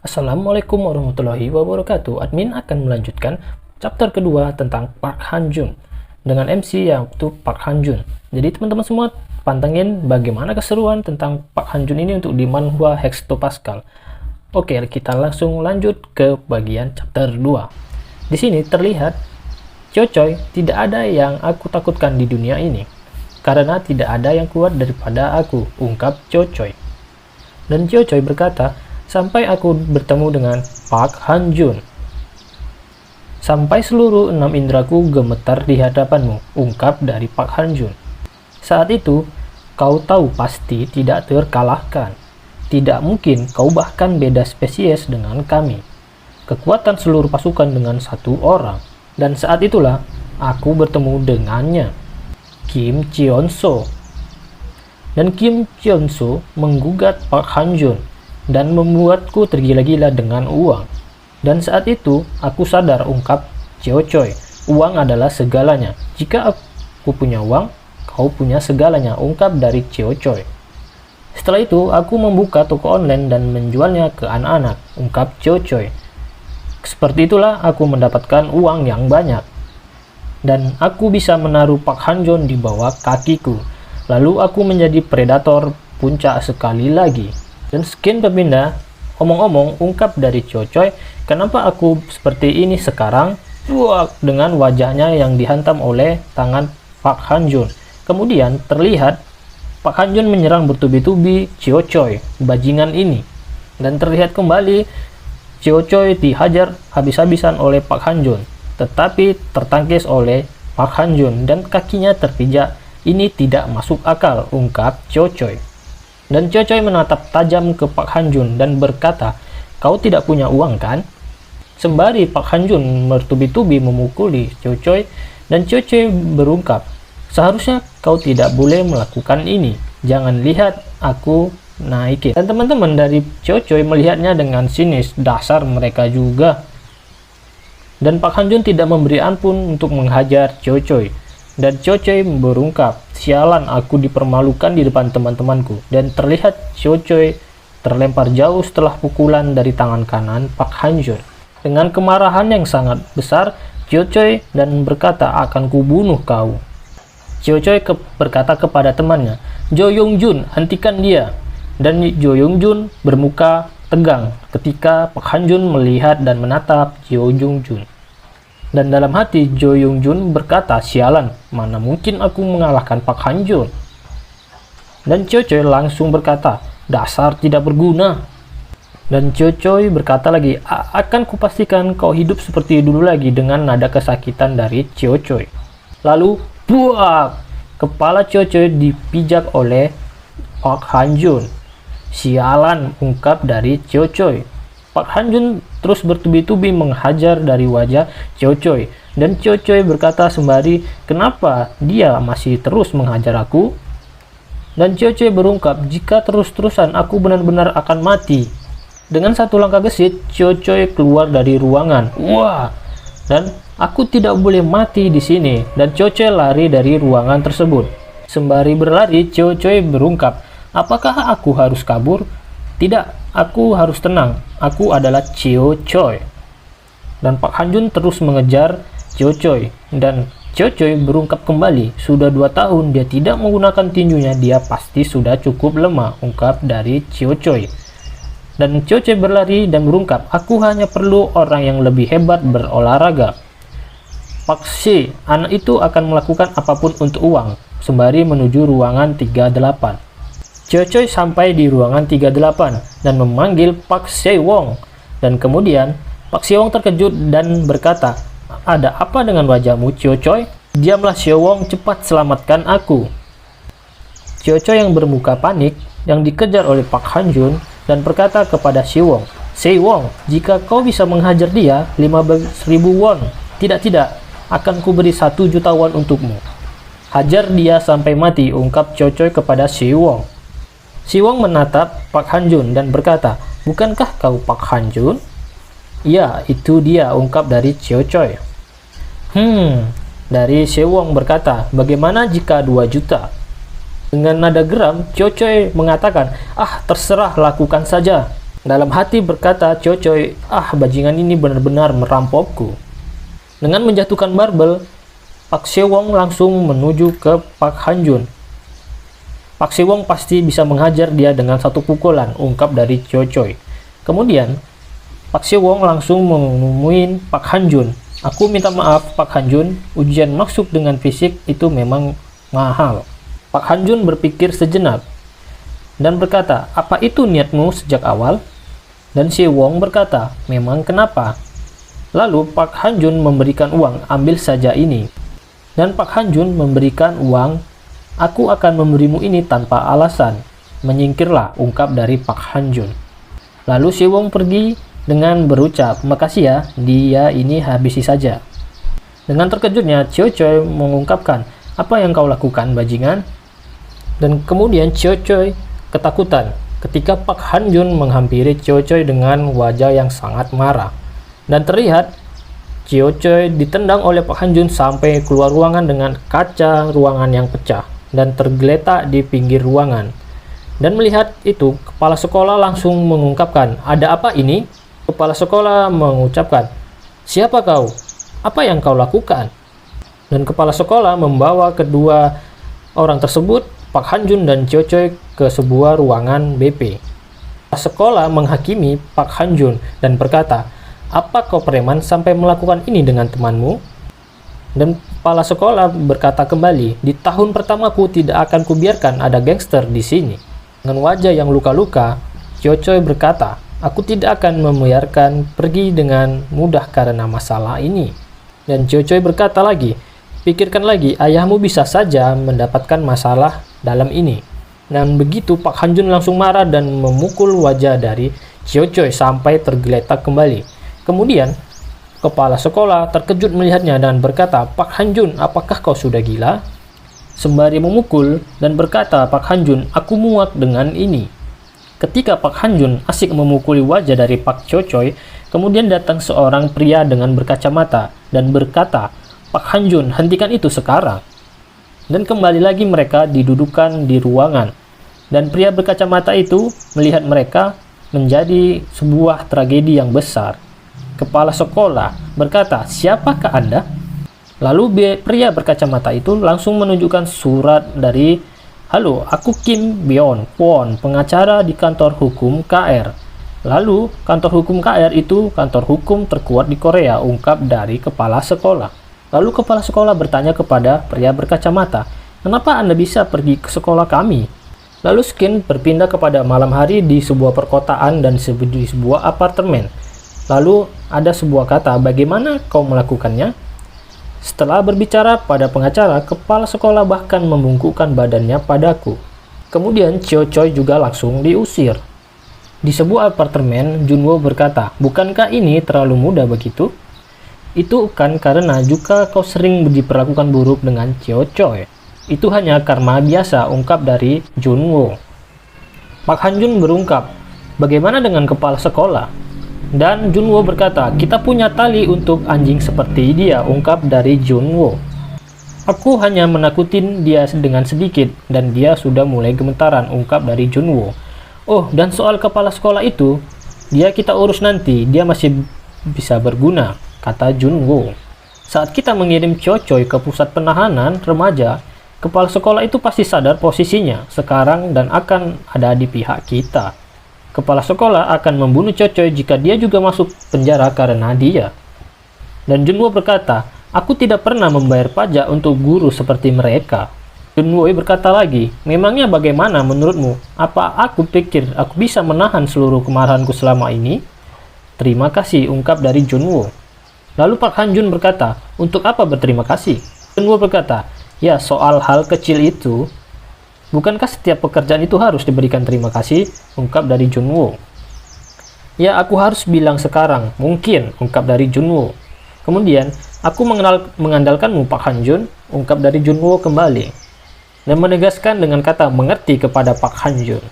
Assalamualaikum warahmatullahi wabarakatuh. Admin akan melanjutkan chapter kedua tentang Park Han-jun dengan MC yaitu Park Han-jun. Jadi teman-teman semua pantengin bagaimana keseruan tentang Park Han-jun ini untuk di manhwa Hextopascal. Oke, kita langsung lanjut ke bagian chapter 2. Di sini terlihat Chochoy, tidak ada yang aku takutkan di dunia ini karena tidak ada yang kuat daripada aku, ungkap Chochoy. Dan Chochoy berkata, sampai aku bertemu dengan Park Han-jun. Sampai seluruh 6 indraku gemetar di hadapanmu, ungkap dari Park Han-jun. Saat itu, kau tahu pasti tidak terkalahkan. Tidak mungkin kau bahkan beda spesies dengan kami. Kekuatan seluruh pasukan dengan satu orang. Dan saat itulah, aku bertemu dengannya, Kim Cheon-so. Dan Kim Cheon-so menggugat Park Han-jun dan membuatku tergila-gila dengan uang. Dan saat itu, aku sadar, ungkap Chochoy. Uang adalah segalanya. Jika aku punya uang, kau punya segalanya, ungkap dari Chochoy. Setelah itu, aku membuka toko online dan menjualnya ke anak-anak, ungkap Chochoy. Seperti itulah aku mendapatkan uang yang banyak. Dan aku bisa menaruh Park Han-jun di bawah kakiku. Lalu aku menjadi predator puncak sekali lagi. Dan skin berpindah, omong-omong, ungkap dari Chochoy, kenapa aku seperti ini sekarang? Dengan wajahnya yang dihantam oleh tangan Park Han-jun. Kemudian terlihat Park Han-jun menyerang bertubi-tubi Chochoy, bajingan ini. Dan terlihat kembali Chochoy dihajar habis-habisan oleh Park Han-jun, tetapi tertangkis oleh Park Han-jun dan kakinya terpijak. Ini tidak masuk akal, ungkap Chochoy. Dan Chochoy menatap tajam ke Park Han-jun dan berkata, kau tidak punya uang kan? Sembari Park Han-jun bertubi-tubi memukuli Chochoy, dan Chochoy berungkap, seharusnya kau tidak boleh melakukan ini. Jangan lihat aku naikin. Dan teman-teman dari Chochoy melihatnya dengan sinis, dasar mereka juga. Dan Park Han-jun tidak memberi ampun untuk menghajar Chochoy. Dan Chochoy berungkap, sialan, aku dipermalukan di depan teman-temanku. Dan terlihat Chochoy terlempar jauh setelah pukulan dari tangan kanan Park Han-jun. Dengan kemarahan yang sangat besar, Chochoy dan berkata, akan kubunuh kau. Chochoy berkata kepada temannya, Jo Yong-jun, hentikan dia. Dan Jo Yong-jun bermuka tegang ketika Park Han-jun melihat dan menatap Jo Yong-jun. Dan dalam hati Jo Yong-jun berkata, sialan, mana mungkin aku mengalahkan Park Han-jun. Dan Chochoy langsung berkata, dasar tidak berguna. Dan Chochoy berkata lagi, akan kupastikan kau hidup seperti dulu lagi, dengan nada kesakitan dari Chochoy. Lalu, buak! Kepala Chochoy dipijak oleh Park Han-jun. Sialan, ungkap dari Chochoy. Park Han-jun terus bertubi-tubi menghajar dari wajah Chochoy. Dan Chochoy berkata sembari, kenapa dia masih terus menghajar aku? Dan Chochoy berungkap, jika terus-terusan aku benar-benar akan mati. Dengan satu langkah gesit, Chochoy keluar dari ruangan. Wah! Dan aku tidak boleh mati di sini. Dan Chochoy lari dari ruangan tersebut. Sembari berlari, Chochoy berungkap, apakah aku harus kabur? Tidak, aku harus tenang. Aku adalah Chochoy. Dan Park Han-jun terus mengejar Chochoy. Dan Chochoy berungkap kembali, sudah 2 tahun dia tidak menggunakan tinjunya, dia pasti sudah cukup lemah, ungkap dari Chochoy. Dan Chochoy berlari dan berungkap, aku hanya perlu orang yang lebih hebat berolahraga. Park Se, anak itu akan melakukan apapun untuk uang, sembari menuju ruangan 38. Chochoy sampai di ruangan 38 dan memanggil Park Se-wong. Dan kemudian Park Se-wong terkejut dan berkata, ada apa dengan wajahmu, Chochoy? Diamlah, Se-wong, cepat selamatkan aku. Chochoy yang bermuka panik yang dikejar oleh Park Han-jun dan berkata kepada Se-wong, Se-wong, jika kau bisa menghajar dia, 15.000 won. Tidak, akan kuberi 1 juta won untukmu. Hajar dia sampai mati, ungkap Chochoy kepada Se-wong. Si-wong menatap Park Han-jun dan berkata, bukankah kau Park Han-jun? Ya, itu dia, ungkap dari Chochoy. Dari Se-wong berkata, bagaimana jika 2 juta? Dengan nada geram, Cio Choi mengatakan, "Ah, terserah, lakukan saja." Dalam hati berkata Cio Choi, "Ah, bajingan ini benar-benar merampokku." Dengan menjatuhkan barbel, Pak Sewong langsung menuju ke Pak Hanjun. Pak Sewong pasti bisa menghajar dia dengan satu pukulan, ungkap dari Cio Choi. Kemudian, Pak Sewong langsung menemui Pak Hanjun. "Aku minta maaf, Pak Hanjun, ujian masuk dengan fisik itu memang mahal." Pak Hanjun berpikir sejenak dan berkata, "Apa itu niatmu sejak awal?" Dan Sewong berkata, "Memang kenapa?" Lalu Pak Hanjun memberikan uang, "Ambil saja ini." Dan Pak Hanjun memberikan uang, "Aku akan memberimu ini tanpa alasan. Menyingkirlah," ungkap dari Pak Hanjun. Lalu Sewong pergi dengan berucap, "Makasih ya, dia ini habisi saja." Dengan terkejutnya, Cio Choi mengungkapkan, "Apa yang kau lakukan, bajingan?" Dan kemudian Cio Choi ketakutan ketika Pak Hanjun menghampiri Cio Choi dengan wajah yang sangat marah. Dan terlihat Cio Choi ditendang oleh Pak Hanjun sampai keluar ruangan dengan kaca ruangan yang pecah dan tergeletak di pinggir ruangan. Dan melihat itu, kepala sekolah langsung mengungkapkan, "Ada apa ini?" Kepala sekolah mengucapkan, "Siapa kau? Apa yang kau lakukan?" Dan kepala sekolah membawa kedua orang tersebut, Pak Hanjun dan Cio Choi, ke sebuah ruangan BP. Sekolah menghakimi Pak Hanjun dan berkata, "Apa kau preman sampai melakukan ini dengan temanmu?" Dan kepala sekolah berkata kembali, "Di tahun pertamaku tidak akan kubiarkan ada gangster di sini." Dengan wajah yang luka-luka, Cio Choi berkata, "Aku tidak akan membiarkan pergi dengan mudah karena masalah ini." Dan Cio Choi berkata lagi, "Pikirkan lagi, ayahmu bisa saja mendapatkan masalah dalam ini." Dan begitu Pak Hanjun langsung marah dan memukul wajah dari Cio Choi sampai tergeletak kembali. Kemudian, kepala sekolah terkejut melihatnya dan berkata, "Pak Hanjun, apakah kau sudah gila?" Sembari memukul dan berkata Pak Hanjun, "Aku muak dengan ini." Ketika Pak Hanjun asik memukuli wajah dari Pak Cio Choi, kemudian datang seorang pria dengan berkacamata dan berkata, "Pak Hanjun, hentikan itu sekarang." Dan kembali lagi mereka didudukan di ruangan. Dan pria berkacamata itu melihat mereka menjadi sebuah tragedi yang besar. Kepala sekolah berkata, "Siapakah Anda?" Lalu pria berkacamata itu langsung menunjukkan surat dari, "Halo, aku Kim Byeon Kwon, pengacara di kantor hukum KR." Lalu, kantor hukum KR itu kantor hukum terkuat di Korea, ungkap dari kepala sekolah. Lalu kepala sekolah bertanya kepada pria berkacamata, "Kenapa Anda bisa pergi ke sekolah kami?" Lalu Skin berpindah kepada malam hari di sebuah perkotaan dan di sebuah apartemen. Lalu ada sebuah kata, "Bagaimana kau melakukannya?" Setelah berbicara pada pengacara, kepala sekolah bahkan membungkukkan badannya padaku. Kemudian Cio Choi juga langsung diusir. Di sebuah apartemen, Junwo berkata, "Bukankah ini terlalu mudah begitu?" "Itu kan karena juga kau sering diperlakukan buruk dengan Cio Choi. Itu hanya karma biasa," ungkap dari Junwo. Pak Hanjun berungkap, "Bagaimana dengan kepala sekolah?" Dan Junwo berkata, "Kita punya tali untuk anjing seperti dia," ungkap dari Junwo. "Aku hanya menakutin dia dengan sedikit dan dia sudah mulai gemetaran," ungkap dari Junwo. "Oh, dan soal kepala sekolah itu, dia kita urus nanti, dia masih bisa berguna," kata Junwo. "Saat kita mengirim Cio Choi ke pusat penahanan remaja, kepala sekolah itu pasti sadar posisinya sekarang dan akan ada di pihak kita. Kepala sekolah akan membunuh Cio Choi jika dia juga masuk penjara karena dia." Dan Junwo berkata, "Aku tidak pernah membayar pajak untuk guru seperti mereka." Junwo berkata lagi, "Memangnya bagaimana menurutmu? Apa aku pikir aku bisa menahan seluruh kemarahanku selama ini?" "Terima kasih," ungkap dari Junwo. Lalu Pak Hanjun berkata, "Untuk apa berterima kasih?" Junwo berkata, "Ya, soal hal kecil itu. Bukankah setiap pekerjaan itu harus diberikan terima kasih?" ungkap dari Junwo. "Ya, aku harus bilang sekarang, mungkin," ungkap dari Junwo. Kemudian, "Aku mengandalkanmu, Pak Hanjun," ungkap dari Junwo kembali. Dan menegaskan dengan kata mengerti kepada Pak Hanjun.